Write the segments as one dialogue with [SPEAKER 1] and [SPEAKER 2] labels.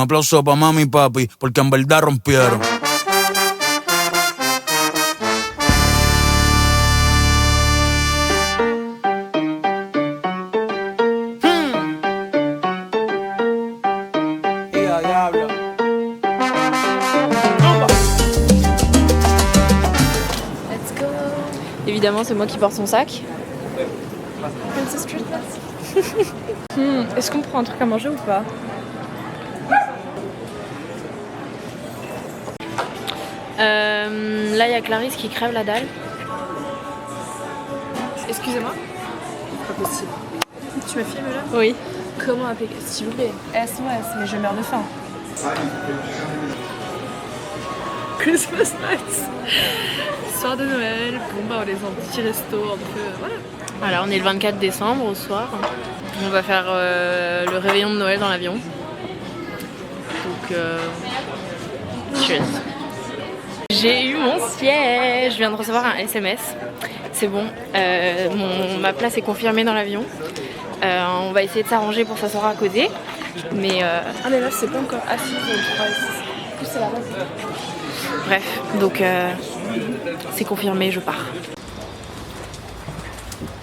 [SPEAKER 1] aplauso pa' mami y papi, porque en verdad rompieron.
[SPEAKER 2] Évidemment, c'est moi qui porte son sac. Est-ce qu'on prend un truc à manger ou pas? Là, il y a Clarisse qui crève la dalle.
[SPEAKER 3] Excusez-moi. Pas possible. Tu me filmes là?
[SPEAKER 2] Oui.
[SPEAKER 3] Comment appeler? S'il vous plaît. SOS, mais je meurs de faim. Christmas nights. Soir de Noël. Bon bah on est en petit resto un peu. Voilà.
[SPEAKER 2] Voilà, on est le 24 décembre au soir. On va faire le réveillon de Noël dans l'avion. Donc, cheers. J'ai eu mon siège. Je viens de recevoir un SMS. C'est bon. Ma place est confirmée dans l'avion. On va essayer de s'arranger pour s'asseoir à côté. Mais
[SPEAKER 3] Ah mais là c'est pas encore assis. Plus c'est la base.
[SPEAKER 2] bref, donc c'est confirmé, je pars.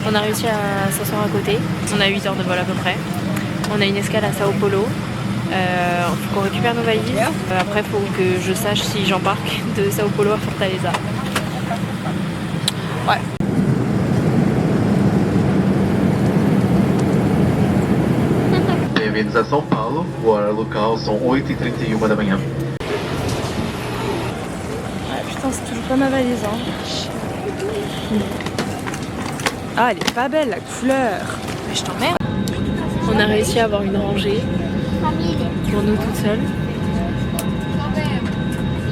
[SPEAKER 2] On a réussi à s'asseoir à côté. On a 8 heures de vol à peu près. On a une escale à Sao Paulo. Faut qu'on récupère nos valises. Après, faut que je sache si j'embarque de Sao Paulo à Fortaleza. Ouais.
[SPEAKER 4] Bem-vindos a São Paulo. O horário local são 8h31 da manhã.
[SPEAKER 3] Putain, c'est toujours pas ma valise, hein. Ah, elle est pas belle, la couleur. Mais je t'emmerde.
[SPEAKER 2] On a réussi à avoir une rangée pour nous toutes seules.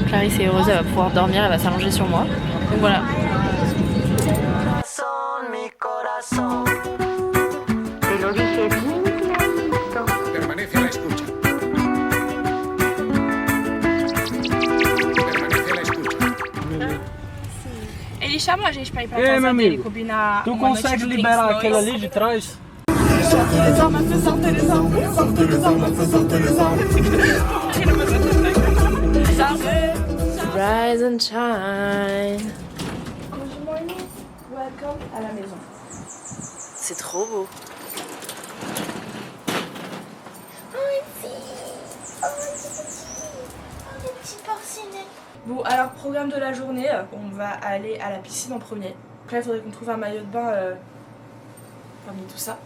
[SPEAKER 2] Clarisse est heureuse, elle va pouvoir dormir, elle va s'allonger sur moi. Donc voilà.
[SPEAKER 5] Permanece a la escucha.
[SPEAKER 3] Ele chama a gente pra ir pra
[SPEAKER 6] Ei,
[SPEAKER 3] casa
[SPEAKER 6] meu
[SPEAKER 3] dele,
[SPEAKER 6] amigo,
[SPEAKER 3] combinar.
[SPEAKER 6] tu
[SPEAKER 3] uma noite
[SPEAKER 6] consegue
[SPEAKER 3] de
[SPEAKER 6] liberar
[SPEAKER 3] drinks,
[SPEAKER 6] aquela
[SPEAKER 3] nós.
[SPEAKER 6] ali de trás?
[SPEAKER 2] Rise and shine.
[SPEAKER 3] Welcome à la maison.
[SPEAKER 2] C'est trop beau.
[SPEAKER 3] Bon, alors programme de la journée, on va aller à la piscine en premier. Après, il faudrait qu'on trouve un maillot de bain parmi tout ça.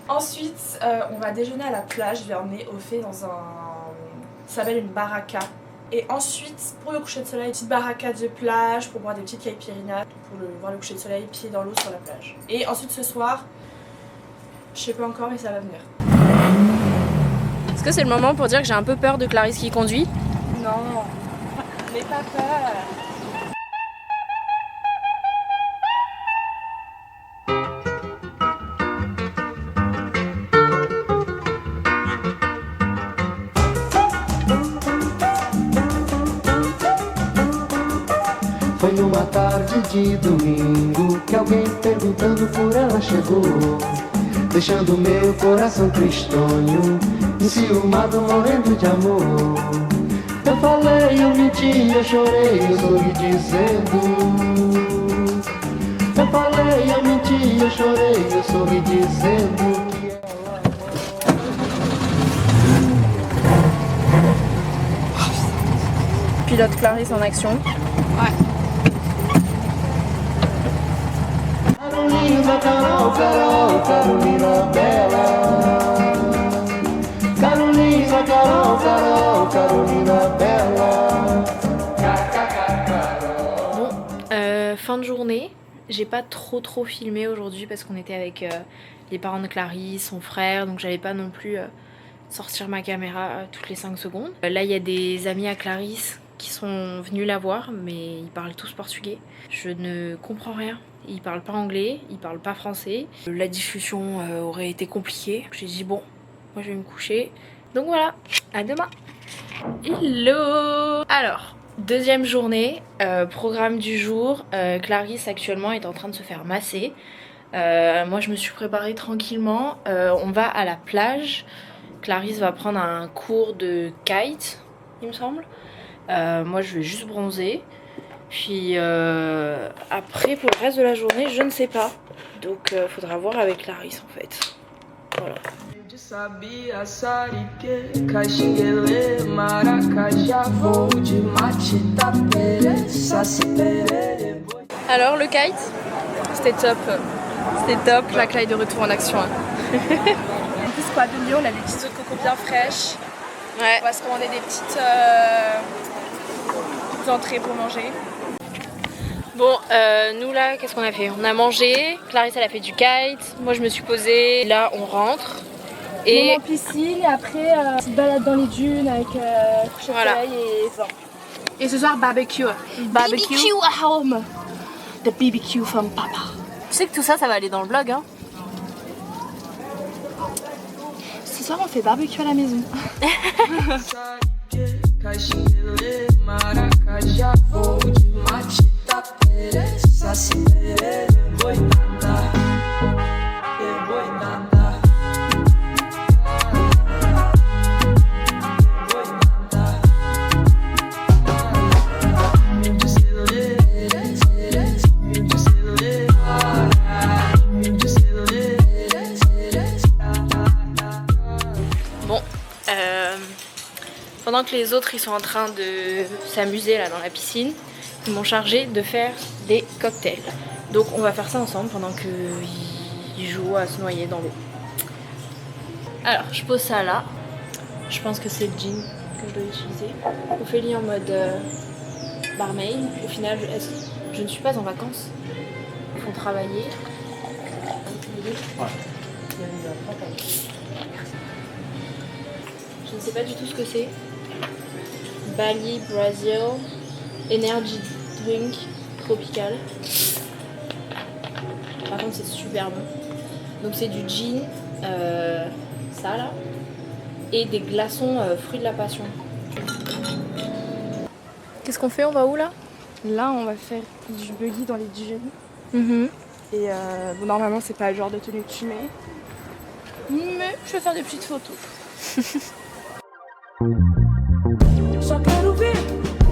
[SPEAKER 3] Ensuite, on va déjeuner à la plage. Je vais emmener Ophé dans un... Ça s'appelle une baraka. Et ensuite, pour le coucher de soleil, petite baraka de plage pour boire des petites caipirinhas pour voir le coucher de soleil, pieds dans l'eau sur la plage. Et ensuite ce soir, je sais pas encore mais ça va venir.
[SPEAKER 2] Est-ce que c'est le moment pour dire que j'ai un peu peur de Clarisse qui conduit?
[SPEAKER 3] Non, n'aie pas peur.
[SPEAKER 7] Foi numa tarde de domingo que alguém perguntando por ela chegou, deixando meu coração tristonho, enciumado, morrendo de amor. Eu falei, eu menti, eu chorei, eu sorri dizendo. Eu falei, eu menti, eu chorei, eu sorri dizendo que ela...
[SPEAKER 3] Pilote Clarisse en action.
[SPEAKER 2] Ouais.
[SPEAKER 7] Carolina, Carol, Carol, Carolina Bela. Carolina, Carol, Carol, Carolina Bela.
[SPEAKER 2] Bon, fin de journée. J'ai pas trop filmé aujourd'hui parce qu'on était avec les parents de Clarisse, son frère, donc j'allais pas non plus sortir ma caméra toutes les 5 secondes. Là, il y a des amis à Clarisse qui sont venus la voir, mais ils parlent tous portugais. Je ne comprends rien. Ils parlent pas anglais, ils parlent pas français. La discussion aurait été compliquée. J'ai dit bon, moi je vais me coucher. Donc voilà, à demain. Hello. Alors, deuxième journée, programme du jour. Clarisse actuellement est en train de se faire masser. Moi je me suis préparée tranquillement. On va à la plage. Clarisse va prendre un cours de kite, il me semble. Moi je vais juste bronzer. Puis après pour le reste de la journée je ne sais pas. Donc faudra voir avec Clarisse en fait. Voilà. Alors le kite,
[SPEAKER 3] C'était top. C'était top, la Clyde de retour en action. En plus, quoi, de Lyon, on a des petites œufs de coco bien fraîches.
[SPEAKER 2] ouais.
[SPEAKER 3] On va se commander des petites entrées pour manger.
[SPEAKER 2] Bon, nous là, qu'est-ce qu'on a fait? On a mangé, Clarisse elle a fait du kite, moi je me suis posée, là on rentre. Et
[SPEAKER 3] En piscine et après, petite balade dans les dunes avec coucher de
[SPEAKER 2] Voilà.
[SPEAKER 3] soleil et vent. Et ce soir, barbecue. Barbecue at home. The BBQ from Papa.
[SPEAKER 2] tu sais que tout ça, ça va aller dans le vlog hein.
[SPEAKER 3] Ce soir, on fait barbecue à la maison.
[SPEAKER 2] Bon, pendant que les autres ils sont en train de s'amuser là dans la piscine, ils m'ont chargé de faire des cocktails. Donc on va faire ça ensemble pendant qu'ils jouent à se noyer dans l'eau. Alors je pose ça là. Je pense que c'est le jean que je dois utiliser. Ophélie en mode barmaid. Au final, je ne suis pas en vacances. Ils font travailler. Je ne sais pas du tout ce que c'est. Bali, Brazil, Energy Drink Tropical. Par contre c'est super bon. Donc c'est du gin, ça là, et des glaçons fruits de la passion. Qu'est-ce qu'on fait? On va où là?
[SPEAKER 3] Là, on va faire du buggy dans les dunes. Et bon, normalement, c'est pas le genre de tenue que tu mets. Mais je vais faire des petites photos.
[SPEAKER 6] Só quero ver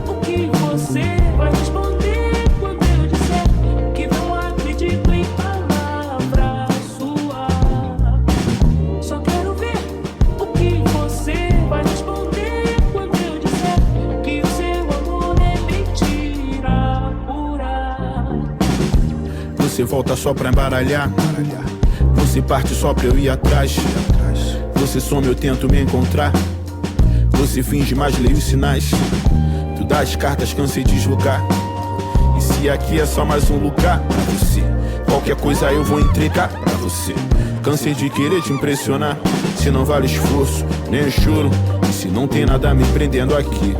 [SPEAKER 6] o que você vai responder quando eu disser que não acredito em palavra sua. Só quero ver o que você vai responder quando eu disser que o seu amor é mentira pura.
[SPEAKER 8] Você volta só pra embaralhar. Você parte só pra eu ir atrás. Você some, eu tento me encontrar. Você finge, mas leio os sinais. Tu dá as cartas, cansei de julgar. E se aqui é só mais um lugar pra você, qualquer coisa eu vou entregar pra você. Cansei de querer te impressionar. Se não vale esforço, nem o choro. E se não tem nada me prendendo aqui,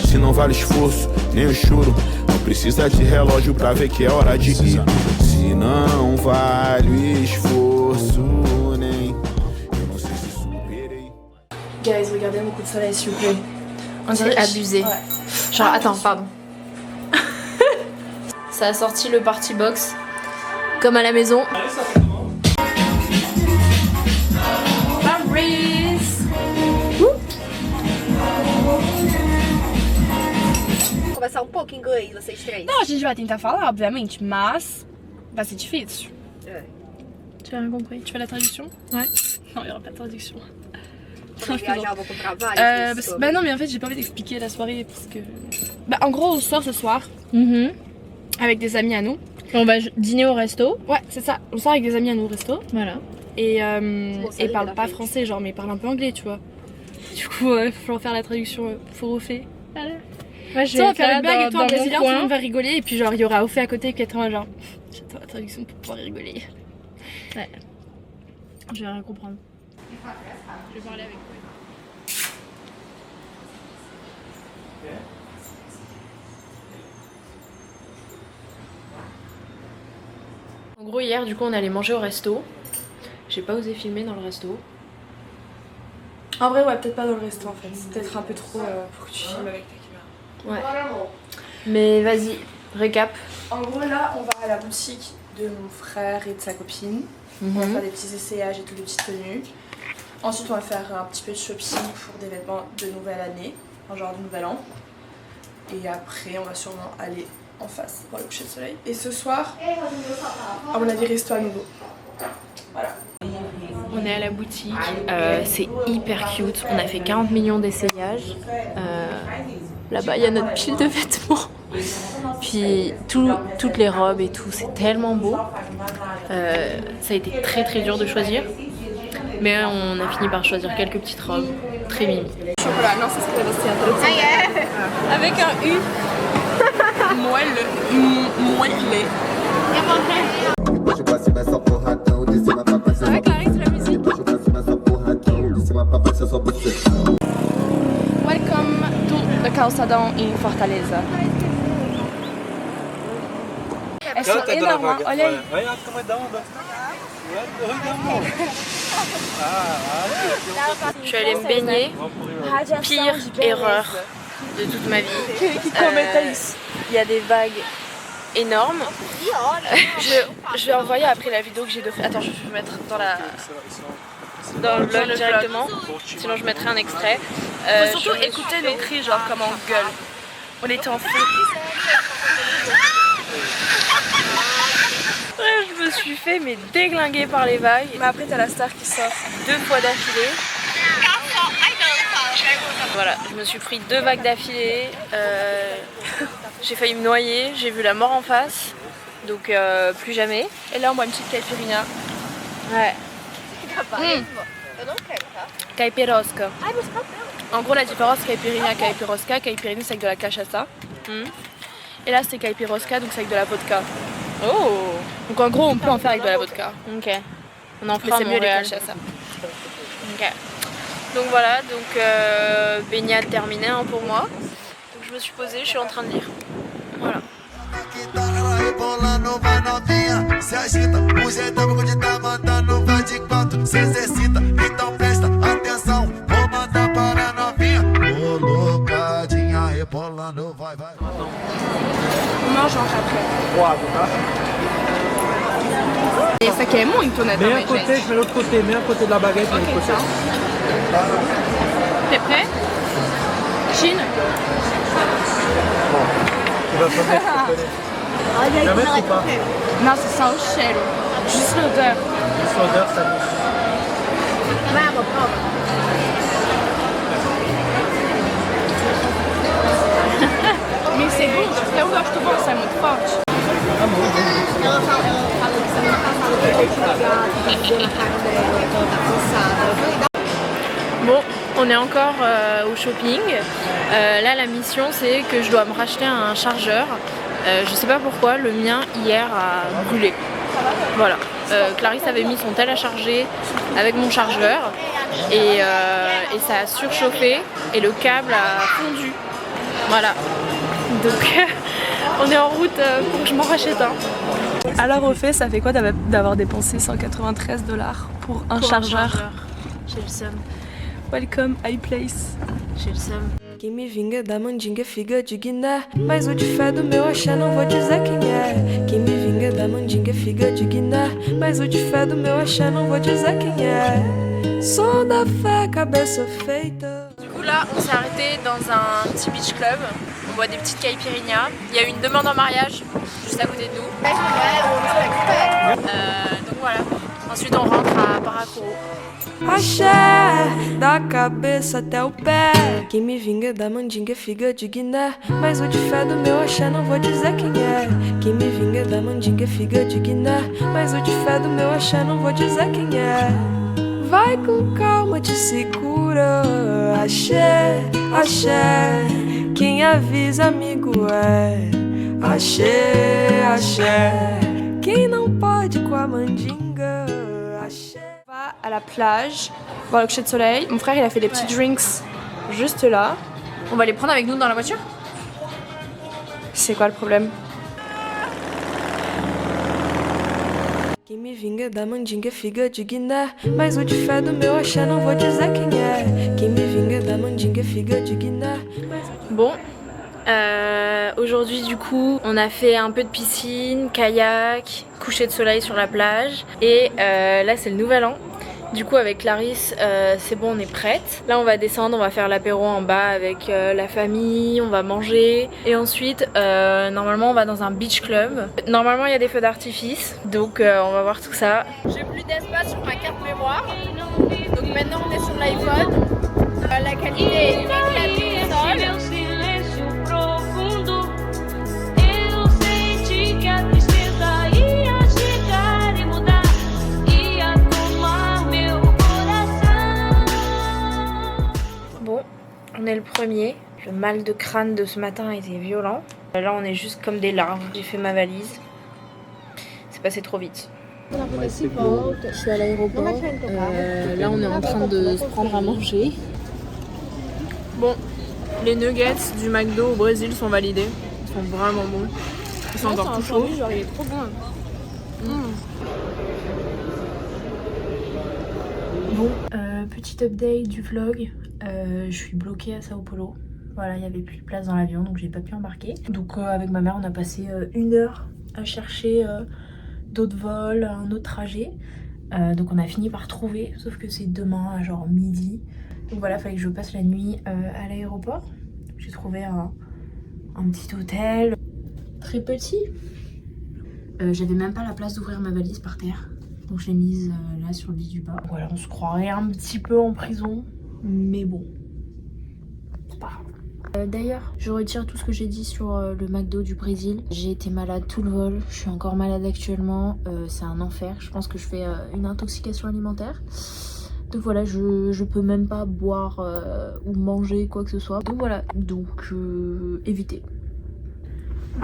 [SPEAKER 8] se não vale esforço, nem o choro. Não precisa de relógio pra ver que é hora de ir. Se não vale o esforço, nem eu não sei se superei.
[SPEAKER 3] Guys, regardez mon coup de soleil, s'il vous plaît. On
[SPEAKER 2] C'est
[SPEAKER 3] dirait-
[SPEAKER 2] abusé.
[SPEAKER 3] Ouais.
[SPEAKER 2] Genre, attends, pardon. Ça a sorti le party box comme à la maison. Paris.
[SPEAKER 9] Conversar pouco em inglês, vocês três.
[SPEAKER 3] Não, a gente vai tentar falar, obviamente, mas vai ser difícil.
[SPEAKER 9] É.
[SPEAKER 3] Tu as rien compris? Tu fais la traduction? Ouais. Non, il n'y aura pas de traduction.
[SPEAKER 9] Quando eu viajar, eu vou comprar vários. desses
[SPEAKER 3] Bah non, mais en fait, j'ai pas envie d'expliquer la soirée parce que. Bah, en gros, on sort ce soir avec des amis à nous.
[SPEAKER 2] On va dîner au resto.
[SPEAKER 3] Ouais, c'est ça. On sort avec des amis à nous au resto.
[SPEAKER 2] Voilà.
[SPEAKER 3] Et
[SPEAKER 9] bon, ça,
[SPEAKER 3] ils
[SPEAKER 9] il
[SPEAKER 3] parlent
[SPEAKER 9] a
[SPEAKER 3] pas
[SPEAKER 9] fait.
[SPEAKER 3] français, genre, mais ils parlent un peu anglais, tu vois. Du coup, il faut falloir faire la traduction pour Ophé. Allez.
[SPEAKER 2] Moi,
[SPEAKER 3] Tu sais, on va faire une blague et toi en
[SPEAKER 2] mon
[SPEAKER 3] brésilien, tout le
[SPEAKER 2] coin.
[SPEAKER 3] monde va rigoler. Et puis, genre, il y aura Ophé à côté qui est en genre. J'attends la traduction pour pouvoir rigoler.
[SPEAKER 2] Ouais.
[SPEAKER 3] Je vais rien comprendre. Je vais parler avec toi.
[SPEAKER 2] En gros, hier, du coup, on allait manger au resto. J'ai pas osé filmer dans le resto.
[SPEAKER 3] En vrai, ouais, peut-être pas dans le resto en fait. C'est peut-être un peu trop pour que tu filmes avec ta caméra.
[SPEAKER 2] Ouais. Mais vas-y, récap.
[SPEAKER 3] En gros, là, on va à la boutique de mon frère et de sa copine. On va faire des petits essayages et tout, des petites tenues. Ensuite on va faire un petit peu de shopping pour des vêtements de nouvelle année, un genre de nouvel an. Et après on va sûrement aller en face voir le coucher de soleil. Et ce soir, à mon avis, resto à nouveau. Voilà.
[SPEAKER 2] On est à la boutique, c'est hyper cute, on a fait 40 millions d'essayages. Là-bas il y a notre pile de vêtements. Puis toutes les robes et tout, c'est tellement beau. Ça a été très dur de choisir. Mais on a fini par choisir quelques petites robes très mimi.
[SPEAKER 3] Chocolat, non, ça s'appelle aussi un traditionnel. Avec un U. Moellé.
[SPEAKER 9] Ah, Clarisse, la musique.
[SPEAKER 3] Welcome to the Calçadão em Fortaleza. Elles sont énormes, hein. Olha aí.
[SPEAKER 2] Je suis allée me baigner, pire erreur de toute ma vie. Il y a des vagues énormes. Je vais envoyer après la vidéo que j'ai de faire. Attends, je vais mettre dans le vlog directement, sinon je mettrai un extrait.
[SPEAKER 3] Faut surtout écouter nos cris, genre comme on gueule. On était en feu.
[SPEAKER 2] Je me suis fait déglinguer par les vagues.
[SPEAKER 3] Mais après t'as la star qui sort
[SPEAKER 2] 2 fois d'affilée. Voilà, je me suis pris 2 vagues d'affilée. J'ai failli me noyer, j'ai vu la mort en face. Donc plus jamais.
[SPEAKER 3] Et là on boit une petite caipirinha.
[SPEAKER 2] Ouais. Caipirosca. En gros la différence caipirinha, caipirosca. Caipirinha c'est avec de la cachaça. Et là c'est caipirosca, donc c'est avec de la vodka. Oh. Donc en gros on peut en faire avec de la vodka. Ok. On en fera
[SPEAKER 3] c'est mieux les
[SPEAKER 2] cachaça. Ok. Donc voilà, donc baignade terminée hein, pour moi. Donc je me suis posée, je suis en train de lire. Voilà.
[SPEAKER 3] On mange après. Et ça qui est muito, né?
[SPEAKER 10] Mets un côté, je mets l'autre côté, mets un côté de la baguette, mets l'autre côté.
[SPEAKER 3] T'es prêt? Chine?
[SPEAKER 10] Tu vas faire tu vas mettre ou pas?
[SPEAKER 3] Non, c'est ça au cheiro. Juste l'odeur.
[SPEAKER 10] Juste l'odeur, ça me...
[SPEAKER 3] Mais c'est bon, até eu gosto bom, isso é muito forte.
[SPEAKER 9] Ela falou que semana passada foi devagar, na cara dela, que ela tá cansada.
[SPEAKER 2] Bon, on est encore au shopping. Là, la mission, c'est que je dois me racheter un chargeur. Je sais pas pourquoi, le mien hier a brûlé. Voilà. Clarisse avait mis son tel à charger avec mon chargeur et ça a surchauffé et le câble a fondu. Voilà. Donc on est en route pour que je m'en rachète un.
[SPEAKER 3] Alors au fait, ça fait quoi d'avoir dépensé 193 $ pour un chargeur?
[SPEAKER 2] J'ai le seum.
[SPEAKER 3] Welcome, iPlace.
[SPEAKER 2] J'ai le seum.
[SPEAKER 11] Quem me vinga da mandinga figa de Guiné, mas o de fé do meu axé não vou dizer quem é. Quem me vinga da mandinga figa de Guiné, mas o de fé do meu axé não vou dizer quem é. Sou da fé, cabeça feita.
[SPEAKER 2] Du coup là, on s'est arrêté dans un petit beach club. On boit des petites caipirinhas. Il y a eu une demande en mariage juste à côté de nous. Donc voilà. Ensuite on rentre à Paracuru.
[SPEAKER 11] Axé, da cabeça até o pé. Quem me vinga da mandinga figa de Guiné, mas o de fé do meu axé não vou dizer quem é. Quem me vinga da mandinga figa de Guiné, mas o de fé do meu axé não vou dizer quem é. Vai com calma, te segura. Axé, axé, quem avisa amigo é. Axé, axé, quem não pode com a mandinga. Axé.
[SPEAKER 3] À la plage, voir le coucher de soleil. Mon frère il a fait des petits drinks juste là.
[SPEAKER 2] On va les prendre avec nous dans la voiture?
[SPEAKER 3] C'est quoi le problème?
[SPEAKER 11] Quem me vinga da mandinga figa de Guiné, mas o de fé do meu axé não vou dizer quem é. Quem me vinga da mandinga figa de Guiné.
[SPEAKER 2] Bon, aujourd'hui du coup on a fait un peu de piscine, kayak, coucher de soleil sur la plage et là c'est le nouvel an Du coup avec Clarisse c'est bon, on est prête. Là on va descendre, on va faire l'apéro en bas avec la famille, on va manger. Et ensuite normalement on va dans un beach club. Normalement il y a des feux d'artifice, donc on va voir tout ça. J'ai plus d'espace sur ma carte mémoire. Donc maintenant on est sur l'iPhone. La qualité est éclatée au sol.
[SPEAKER 6] silêncio profundo. Eu senti que a tristeza ia chegar e mudar, ia tomar meu coração.
[SPEAKER 2] Bon, on est le premier. Le mal de crâne de ce matin a été violent. Là on est juste comme des larves. J'ai fait ma valise. C'est passé trop vite. Je suis à l'aéroport. Là on est en train de se prendre à manger. Bon, les nuggets du McDo au Brésil sont validés. Ils sont vraiment bons. Ils sont encore tout chauds. Genre, il est trop bon. Bon, petit update du vlog. Je suis bloquée à Sao Paulo. Voilà, il n'y avait plus de place dans l'avion, donc j'ai pas pu embarquer. Donc avec ma mère, on a passé 1 heure à chercher d'autres vols, un autre trajet. Donc on a fini par trouver, sauf que c'est demain à genre midi. Donc voilà, il fallait que je passe la nuit à l'aéroport. J'ai trouvé un petit hôtel très petit. J'avais même pas la place d'ouvrir ma valise par terre. Donc je l'ai mise là sur le lit du bas. Voilà, on se croirait un petit peu en prison. Mais bon, c'est pas grave. D'ailleurs, je retire tout ce que j'ai dit sur le McDo du Brésil. J'ai été malade tout le vol. Je suis encore malade actuellement. C'est un enfer. Je pense que je fais une intoxication alimentaire. Donc voilà, je peux même pas boire ou manger quoi que ce soit. Donc voilà, donc évitez.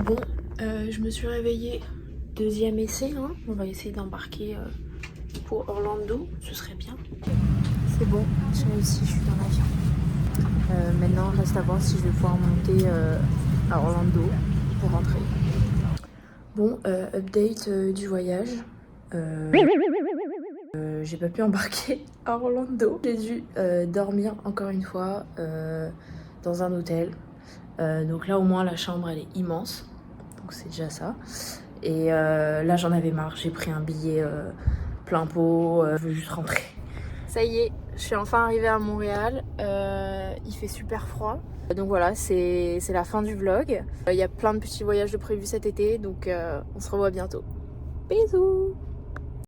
[SPEAKER 2] Bon, je me suis réveillée. Deuxième essai, hein. On va essayer d'embarquer pour Orlando. Ce serait bien. C'est bon, j'ai réussi, je suis dans l'avion. Maintenant, reste à voir si je vais pouvoir monter à Orlando pour rentrer. Bon, update du voyage. J'ai pas pu embarquer à Orlando. J'ai dû dormir encore une fois dans un hôtel. Donc là au moins la chambre elle est immense. Donc c'est déjà ça. Et là j'en avais marre. J'ai pris un billet plein pot. Je veux juste rentrer. Ça y est, je suis enfin arrivée à Montréal. Il fait super froid. Donc voilà, c'est la fin du vlog. Il y a plein de petits voyages de prévus cet été. Donc on se revoit bientôt. Bisous!